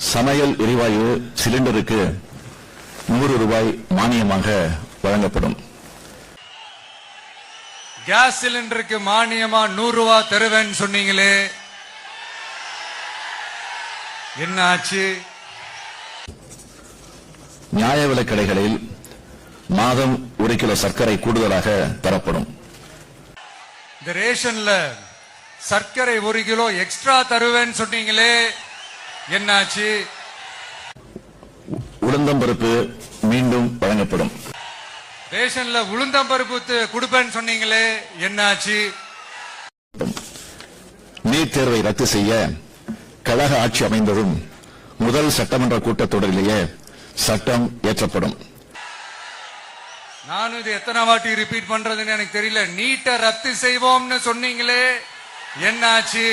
சமையல் எரிவாயு சிலிண்டருக்கு 100 ரூபாய் மானியமாக வழங்கப்படும். கேஸ் சிலிண்டருக்கு மானியமா 100 ரூபாய் தருவேன்னு சொன்னீங்களே, என்ன ஆச்சு? நியாய விலைக் கடைகளில் மாதம் 1 கிலோ சர்க்கரை கூடுதலாக தரப்படும். இந்த ரேஷன்ல சர்க்கரை 1 கிலோ எக்ஸ்ட்ரா தருவேன்னு சொன்னீங்களே, என்னாச்சு? உளுந்தம்பருப்பு மீண்டும் வழங்கப்படும். ரேஷன்ல உளுந்தம்பருப்பு கொடுப்பேன்னு சொன்னீங்களே, என்னாச்சு? நீட் தேர்வை ரத்து செய்ய கழக ஆட்சி அமைந்ததும் முதல் சட்டமன்ற கூட்டத்தொடரிலேயே சட்டம் இயற்றப்படும். நானும் இது எத்தனை வாட்டி ரிப்பீட் பண்றதுன்னு எனக்கு தெரியல. நீட்டை ரத்து செய்வோம்னு சொன்னீங்களே, என்னாச்சு?